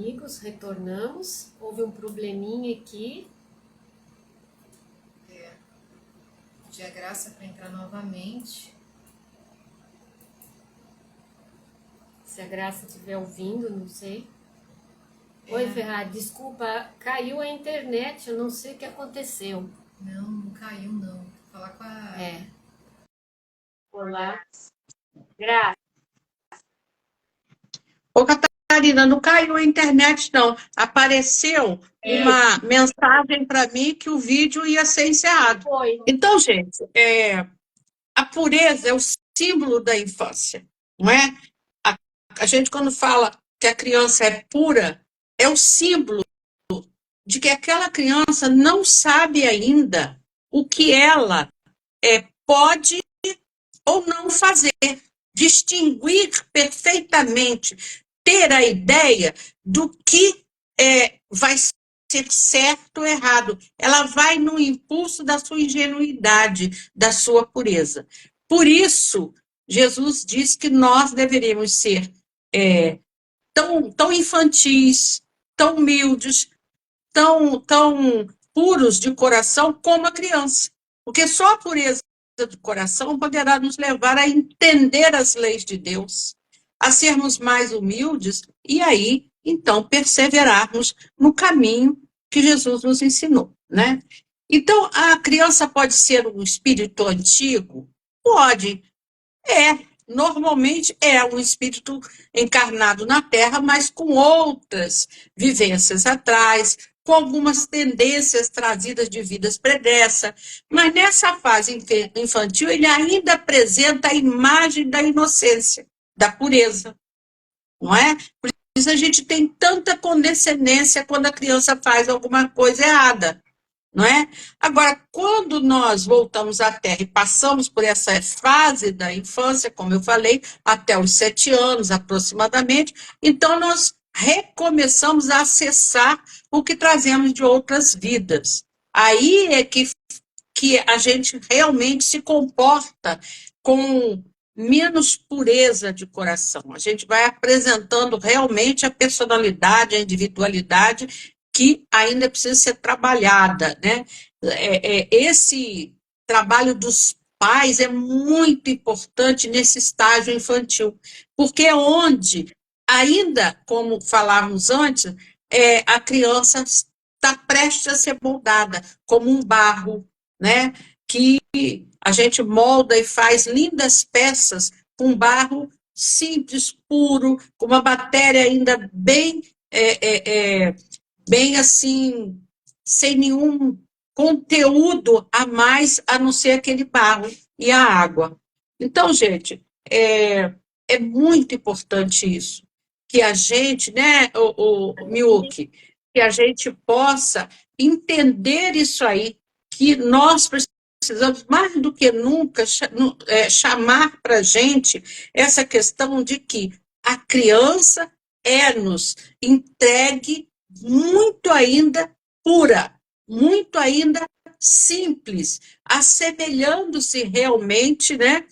amigos, retornamos. Houve um probleminha aqui. Pedir a graça para entrar novamente. Se a Graça estiver ouvindo, não sei. Oi, Ferrari, desculpa, caiu a internet, eu não sei o que aconteceu. Não caiu não. Vou falar com a... Olá. Graça. Ô, Catarina, não caiu a internet, não. Apareceu uma mensagem para mim que o vídeo ia ser encerrado. Foi. Então, gente, a pureza é o símbolo da infância, não é? A gente, quando fala que a criança é pura, é o símbolo de que aquela criança não sabe ainda o que ela pode ou não fazer, distinguir perfeitamente, ter a ideia do que vai ser certo ou errado. Ela vai no impulso da sua ingenuidade, da sua pureza. Por isso, Jesus diz que nós deveríamos ser tão infantis, tão humildes, tão puros de coração como a criança. Porque só a pureza do coração poderá nos levar a entender as leis de Deus, a sermos mais humildes e aí, então, perseverarmos no caminho que Jesus nos ensinou, né? Então, a criança pode ser um espírito antigo? Pode. Normalmente é um espírito encarnado na Terra, mas com outras vivências atrás, com algumas tendências trazidas de vidas pregressas. Mas nessa fase infantil, ele ainda apresenta a imagem da inocência, da pureza, não é? Por isso a gente tem tanta condescendência quando a criança faz alguma coisa errada, não é? Agora, quando nós voltamos à Terra e passamos por essa fase da infância, como eu falei, até os 7 anos aproximadamente, então nós recomeçamos a acessar o que trazemos de outras vidas. Aí é que a gente realmente se comporta com menos pureza de coração. A gente vai apresentando realmente a personalidade, a individualidade que ainda precisa ser trabalhada, né? Esse trabalho dos pais é muito importante nesse estágio infantil, porque é onde, ainda como falávamos antes, a criança está prestes a ser moldada como um barro, né? Que a gente molda e faz lindas peças com barro simples, puro, com uma matéria ainda bem assim, sem nenhum conteúdo a mais, a não ser aquele barro e a água. Então, gente, é muito importante isso, que a gente, né, o Miyuki, que a gente possa entender isso aí, que nós precisamos, mais do que nunca, chamar para a gente essa questão de que a criança é-nos entregue muito ainda pura, muito ainda simples, assemelhando-se realmente, né,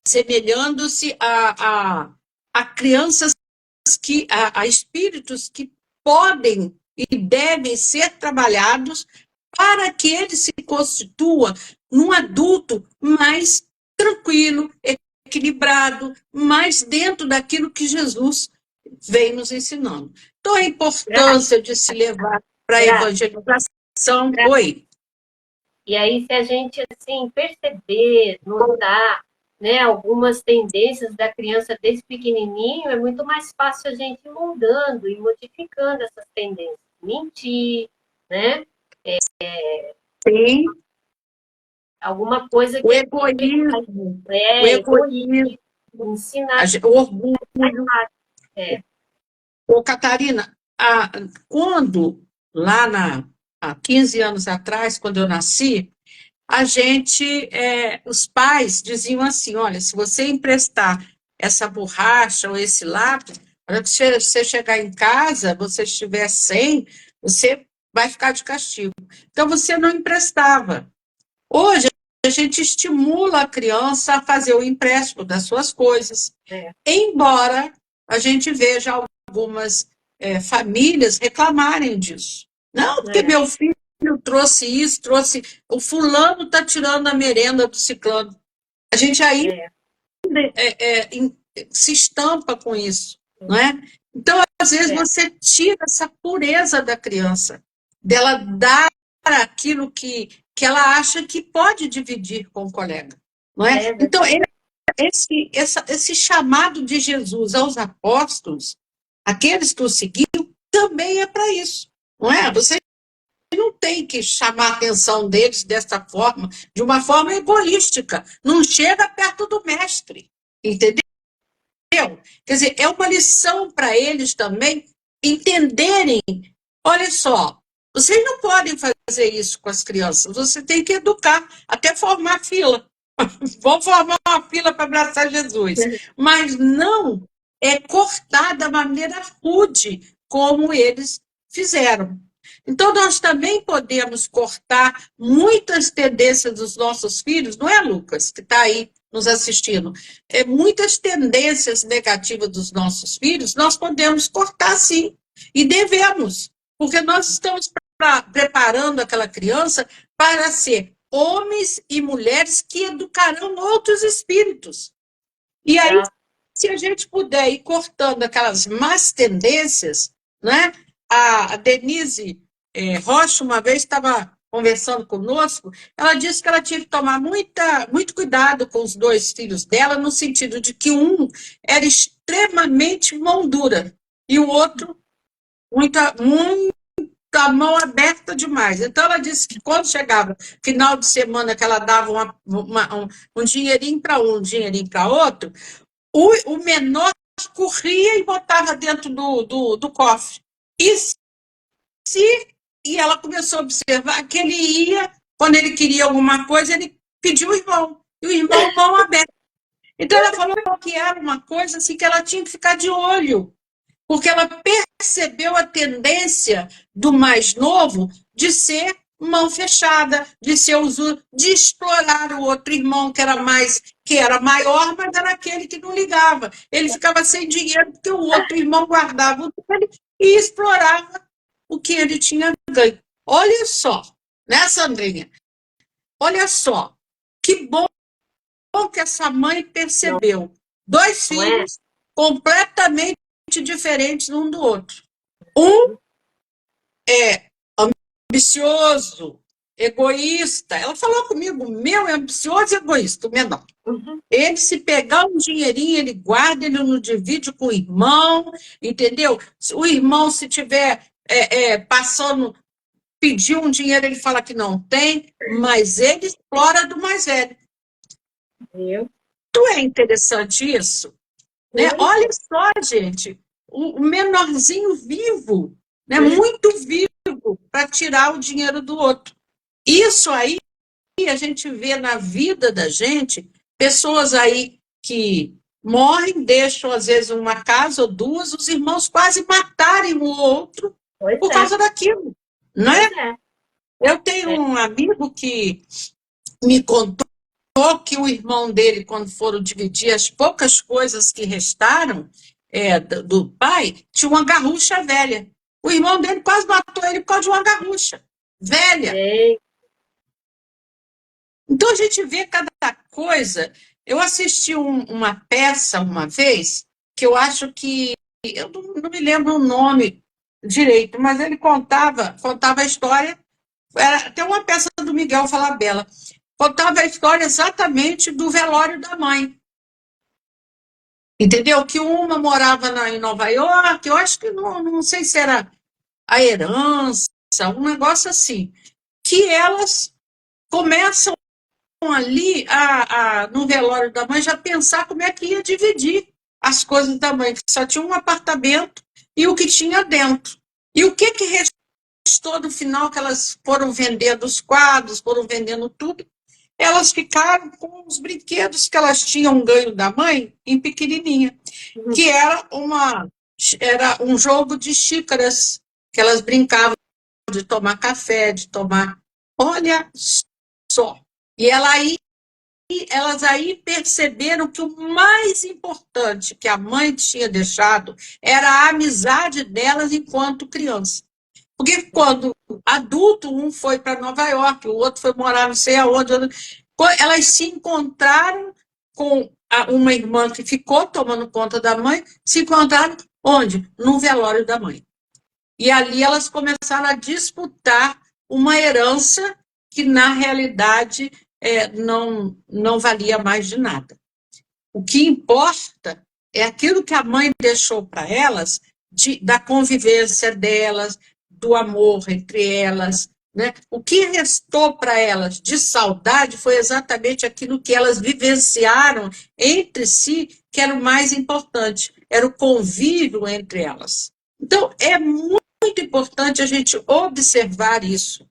assemelhando-se a crianças a espíritos que podem e devem ser trabalhados para que ele se constitua num adulto mais tranquilo, equilibrado, mais dentro daquilo que Jesus vem nos ensinando. Então, a importância de se levar para a evangelização. Oi. E aí, se a gente, assim, perceber, notar, né, algumas tendências da criança desde pequenininho, é muito mais fácil a gente ir moldando e modificando essas tendências. Mentir, né? Sim. Alguma coisa que... O egoísmo. O egoísmo. Ensinar. O orgulho. Ô, Catarina, quando, lá há 15 anos atrás, quando eu nasci, a gente, os pais diziam assim, olha, se você emprestar essa borracha ou esse lápis, para que você chegar em casa, você estiver sem, você vai ficar de castigo. Então, você não emprestava. Hoje, a gente estimula a criança a fazer o empréstimo das suas coisas, embora a gente veja algumas famílias reclamarem disso. Não, porque meu filho trouxe isso, trouxe... O fulano está tirando a merenda do ciclano. A gente aí se estampa com isso, não é? Então, às vezes, você tira essa pureza da criança, dela dar aquilo que ela acha que pode dividir com o colega, não é? Então, esse chamado de Jesus aos apóstolos, aqueles que o seguiam, também é para isso, não é? Você não tem que chamar a atenção deles dessa forma, de uma forma egoística. Não chega perto do mestre, entendeu? Quer dizer, é uma lição para eles também entenderem, olha só, vocês não podem fazer isso com as crianças, você tem que educar, até formar fila. Vamos formar uma fila para abraçar Jesus. Mas não cortar da maneira rude como eles fizeram. Então, nós também podemos cortar muitas tendências dos nossos filhos, não é, Lucas, que está aí nos assistindo? Muitas tendências negativas dos nossos filhos, nós podemos cortar, sim, e devemos, porque nós estamos preparando aquela criança para ser homens e mulheres que educarão outros espíritos. E aí, se a gente puder ir cortando aquelas más tendências, né? A Denise Rocha, uma vez, estava conversando conosco, ela disse que ela tinha que tomar muito cuidado com os 2 filhos dela, no sentido de que um era extremamente mão dura, e o outro muita mão aberta demais. Então, ela disse que quando chegava final de semana, que ela dava um dinheirinho para um dinheirinho para outro, o menor corria e botava dentro do cofre. E ela começou a observar que ele ia, quando ele queria alguma coisa, ele pediu o irmão, e o irmão mão aberta. Então, ela falou que era uma coisa assim, que ela tinha que ficar de olho, porque ela percebeu a tendência do mais novo de ser mão fechada, de ser de explorar o outro irmão que era maior, mas era aquele que não ligava. Ele ficava sem dinheiro porque o outro irmão guardava o dele e explorava o que ele tinha ganho. Olha só, né, Sandrinha? Olha só, que bom que essa mãe percebeu. 2 filhos completamente diferentes um do outro. Um é ambicioso, egoísta. Ela falou comigo, meu é ambicioso e egoísta, o menor. Ele, se pegar um dinheirinho, ele guarda, ele não divide com o irmão, entendeu? O irmão, se tiver passando, pedir um dinheiro, ele fala que não tem, mas ele explora do mais velho. Não é interessante isso? Né? Olha só, gente, o menorzinho vivo, né? Muito vivo, para tirar o dinheiro do outro. Isso aí a gente vê na vida da gente, pessoas aí que morrem, deixam às vezes uma casa ou 2, os irmãos quase matarem o outro por causa daquilo, não é? Eu tenho um amigo que me contou que o irmão dele, quando foram dividir as poucas coisas que restaram do pai, tinha uma garrucha velha. O irmão dele quase matou ele por causa de uma garrucha velha. Então, a gente vê cada coisa. Eu assisti uma peça uma vez, que eu acho que... Eu não me lembro o nome direito, mas ele contava a história... Era até uma peça do Miguel Falabella. Contava a história exatamente do velório da mãe. Entendeu? Que uma morava em Nova York, eu acho que não sei se era a herança, um negócio assim, que elas começam ali, no velório da mãe, já pensar como é que ia dividir as coisas da mãe, que só tinha um apartamento e o que tinha dentro. E o que restou no final, que elas foram vendendo os quadros, foram vendendo tudo, elas ficaram com os brinquedos que elas tinham ganho da mãe em pequenininha, que era um jogo de xícaras, que elas brincavam de tomar café, de tomar... Olha só! E ela ia elas aí perceberam que o mais importante que a mãe tinha deixado era a amizade delas enquanto criança. Porque quando adulto, um foi para Nova York, o outro foi morar não sei aonde, elas se encontraram com uma irmã que ficou tomando conta da mãe, se encontraram onde? No velório da mãe. E ali elas começaram a disputar uma herança que, na realidade, não valia mais de nada. O que importa é aquilo que a mãe deixou para elas, da convivência delas, do amor entre elas. Né? O que restou para elas de saudade foi exatamente aquilo que elas vivenciaram entre si, que era o mais importante, era o convívio entre elas. Então, é muito importante a gente observar isso.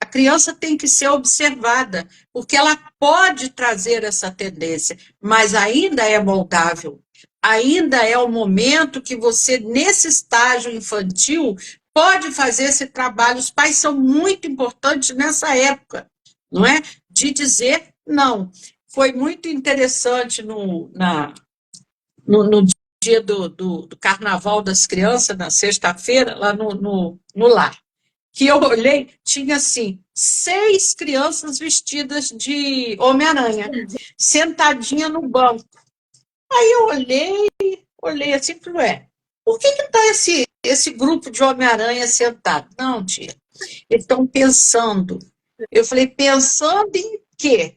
A criança tem que ser observada, porque ela pode trazer essa tendência, mas ainda é moldável. Ainda é o momento que você, nesse estágio infantil, pode fazer esse trabalho. Os pais são muito importantes nessa época, não é? De dizer não. Foi muito interessante no dia do Carnaval das Crianças, na sexta-feira, lá no lar, que eu olhei, tinha assim, 6 crianças vestidas de Homem-Aranha, sentadinha no banco. Aí eu olhei assim e falei, por que está esse grupo de Homem-Aranha sentado? Não, tia, eles estão pensando. Eu falei, pensando em quê?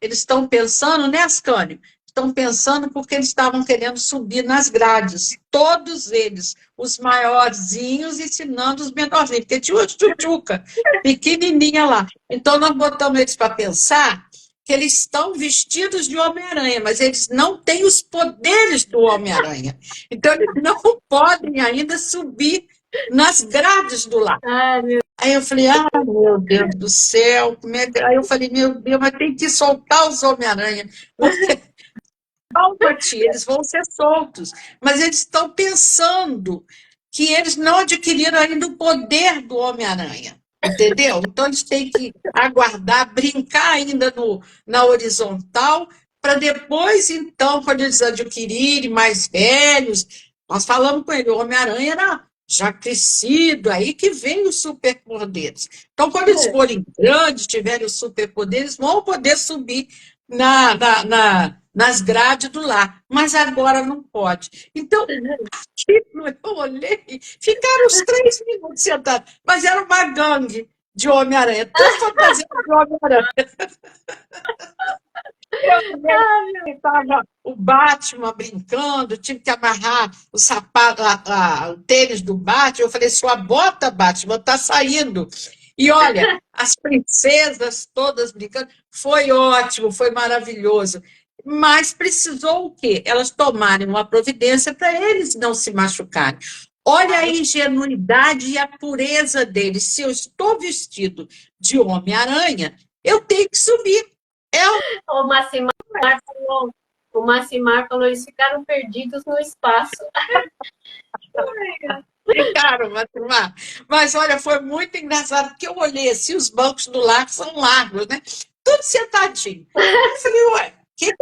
Eles estão pensando, né, Ascânio? Estão pensando porque eles estavam querendo subir nas grades, todos eles, os maiorzinhos ensinando os menorzinhos, porque tinha uma tchutchuca pequenininha lá. Então, nós botamos eles para pensar que eles estão vestidos de Homem-Aranha, mas eles não têm os poderes do Homem-Aranha. Então, eles não podem ainda subir nas grades do lar. Aí eu falei, meu Deus do céu, como é que... Aí eu falei, meu Deus, mas tem que soltar os Homem-Aranha, porque calma, tia, eles vão ser soltos, mas eles estão pensando que eles não adquiriram ainda o poder do Homem-Aranha, entendeu? Então eles têm que aguardar, brincar ainda na horizontal, para depois, então, quando eles adquirirem mais velhos, nós falamos com ele, o Homem-Aranha era já crescido, aí que vem os superpoderes. Então, quando eles forem grandes, tiverem os superpoderes, vão poder subir nas grades do lar, mas agora não pode. Então, eu olhei, ficaram os 3 minutos sentados, mas era uma gangue de Homem-Aranha, tudo fantasia de Homem-Aranha. Estava o Batman brincando, tive que amarrar o sapato, o tênis do Batman. Eu falei, sua bota, Batman, está saindo. E olha, as princesas todas brincando, foi ótimo, foi maravilhoso. Mas precisou o quê? Elas tomarem uma providência para eles não se machucarem. Olha a ingenuidade e a pureza deles. Se eu estou vestido de Homem-Aranha, eu tenho que subir. O Macimar falou, eles ficaram perdidos no espaço. Ficaram, Macimar. Mas olha, foi muito engraçado, porque eu olhei assim, os bancos do lar são largos, né? Tudo sentadinho. Eu falei, o que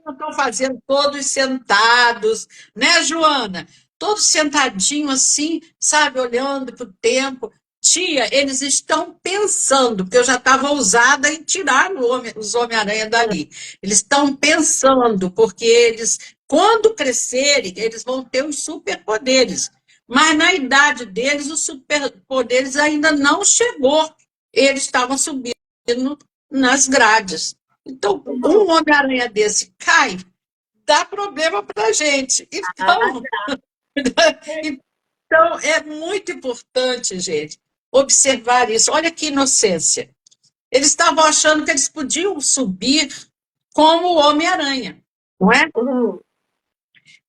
estão fazendo todos sentados, né, Joana? Todos sentadinhos assim, sabe, olhando para o tempo. Tia, eles estão pensando, porque eu já estava ousada em tirar os Homem-Aranha dali. Eles estão pensando, porque eles, quando crescerem, eles vão ter os superpoderes. Mas na idade deles, os superpoderes ainda não chegou. Eles estavam subindo nas grades. Então, um Homem-Aranha desse cai, dá problema para a gente. Então, é muito importante, gente, observar isso. Olha que inocência. Eles estavam achando que eles podiam subir como o Homem-Aranha, não é?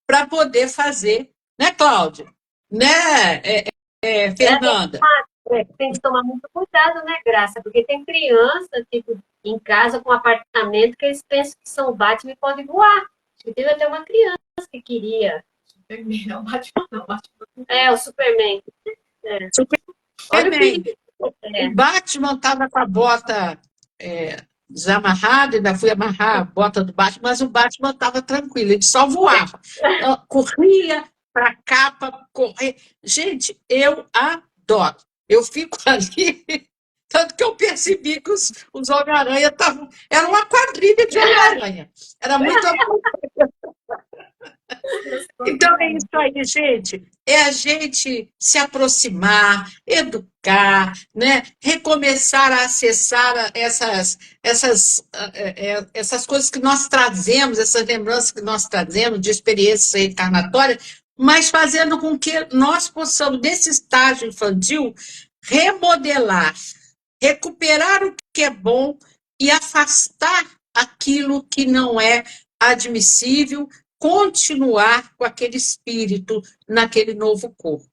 Para poder fazer, né, Cláudia? Né, Fernanda? Tem que tomar muito cuidado, né, Graça? Porque tem criança, tipo, em casa com apartamento, que eles pensam que são Batman e podem voar. Acho que teve até uma criança que queria. Superman, não, Batman não, Batman. O Superman. Olha o perigo. O Batman estava com a bota desamarrado, ainda fui amarrar a bota do Batman, mas o Batman estava tranquilo, ele só voava. Eu corria para cá, para correr. Gente, eu adoro. Eu fico ali, tanto que eu percebi que os Homem-Aranha estavam. Era uma quadrilha de Homem-Aranha. Era muito. Então é isso aí, gente. É a gente se aproximar, educar, né? Recomeçar a acessar essas coisas que nós trazemos, essas lembranças que nós trazemos de experiências reencarnatórias, mas fazendo com que nós possamos, nesse estágio infantil, remodelar, recuperar o que é bom e afastar aquilo que não é admissível, continuar com aquele espírito naquele novo corpo.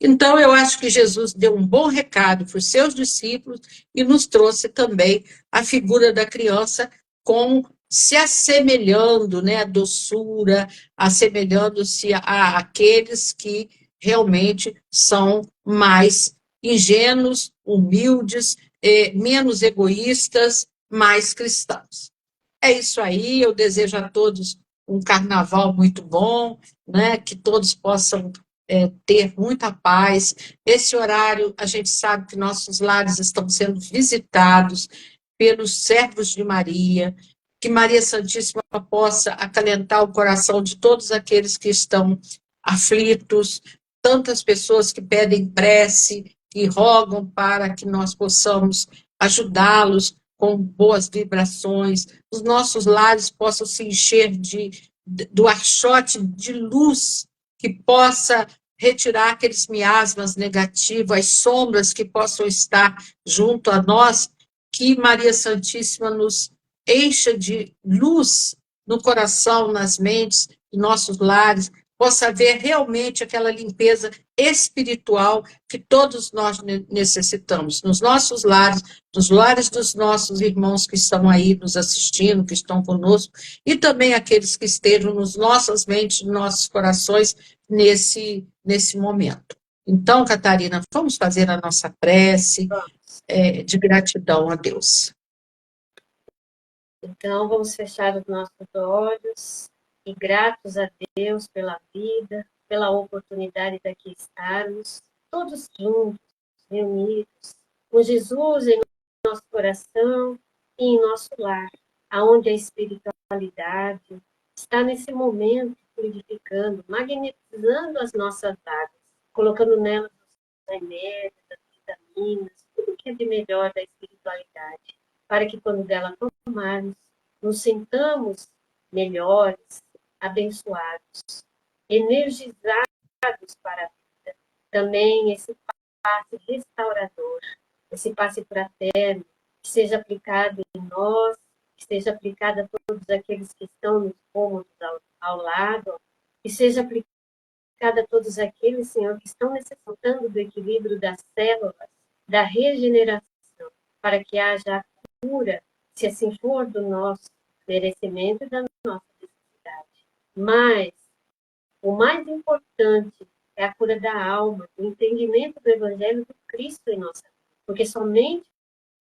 Então, eu acho que Jesus deu um bom recado para os seus discípulos e nos trouxe também a figura da criança como se assemelhando, né, a doçura, assemelhando-se àqueles que realmente são mais ingênuos, humildes, menos egoístas, mais cristãos. É isso aí, eu desejo a todos um carnaval muito bom, né? Que todos possam ter muita paz. Esse horário, a gente sabe que nossos lares estão sendo visitados pelos servos de Maria, que Maria Santíssima possa acalentar o coração de todos aqueles que estão aflitos, tantas pessoas que pedem prece e rogam para que nós possamos ajudá-los com boas vibrações, os nossos lares possam se encher do archote de luz que possa retirar aqueles miasmas negativos, as sombras que possam estar junto a nós, que Maria Santíssima nos encha de luz no coração, nas mentes, em nossos lares, possa haver realmente aquela limpeza espiritual que todos nós necessitamos, nos nossos lares, nos lares dos nossos irmãos que estão aí nos assistindo, que estão conosco, e também aqueles que estejam nas nossas mentes, nos nossos corações, nesse momento. Então, Catarina, vamos fazer a nossa prece de gratidão a Deus. Então, vamos fechar os nossos olhos e gratos a Deus pela vida, pela oportunidade de aqui estarmos, todos juntos, reunidos, com Jesus em nosso coração e em nosso lar, aonde a espiritualidade está nesse momento purificando, magnetizando as nossas águas, colocando nelas os remédios, as vitaminas, tudo que é de melhor da espiritualidade, para que quando dela tomarmos, nos sintamos melhores, abençoados, energizados para a vida. Também esse passe restaurador, esse passe fraterno, que seja aplicado em nós, que seja aplicado a todos aqueles que estão nos cômodos ao lado, que seja aplicado a todos aqueles, Senhor, que estão necessitando do equilíbrio das células, da regeneração, para que haja a cura, se assim for do nosso merecimento e da nossa necessidade. Mas o mais importante é a cura da alma, o entendimento do Evangelho do Cristo em nossa vida, porque somente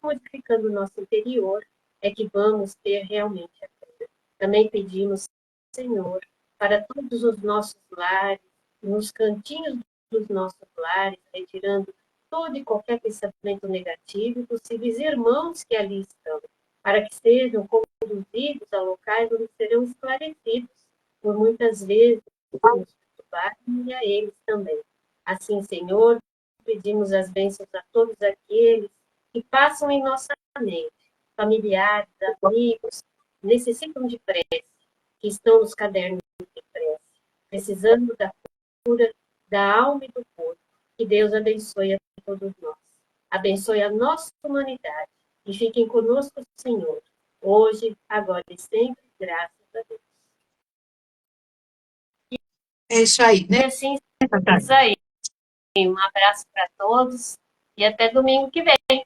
modificando o nosso interior é que vamos ter realmente a cura. Também pedimos, Senhor, para todos os nossos lares, nos cantinhos dos nossos lares, retirando todo e qualquer pensamento negativo e possíveis irmãos que ali estão, para que sejam conduzidos a locais onde serão esclarecidos, por muitas vezes nos perturbarem e a eles também. Assim, Senhor, pedimos as bênçãos a todos aqueles que passam em nossa mente, familiares, amigos, necessitam de prece, que estão nos cadernos de prece, precisando da cura da alma e do corpo. Que Deus abençoe a todos nós. Abençoe a nossa humanidade. E fiquem conosco, Senhor, hoje, agora e sempre, graças a Deus. É isso aí, né? E assim, é isso aí. Um abraço para todos e até domingo que vem.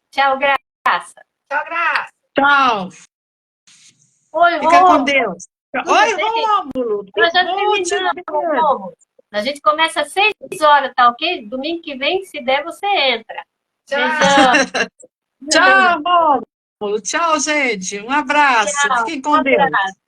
Tchau, Graça. Tchau, Graça. Tchau. Oi, Fica Rômulo. com Deus. Tudo Oi, bem? Rômulo. Nós já Bom te terminamos, ver. Rômulo. A gente começa às 6 horas, tá ok? Domingo que vem, se der, você entra. Tchau. Beijão. Tchau, Rômulo. Tchau, gente. Um abraço. Tchau, Fiquem um com Deus. abraço.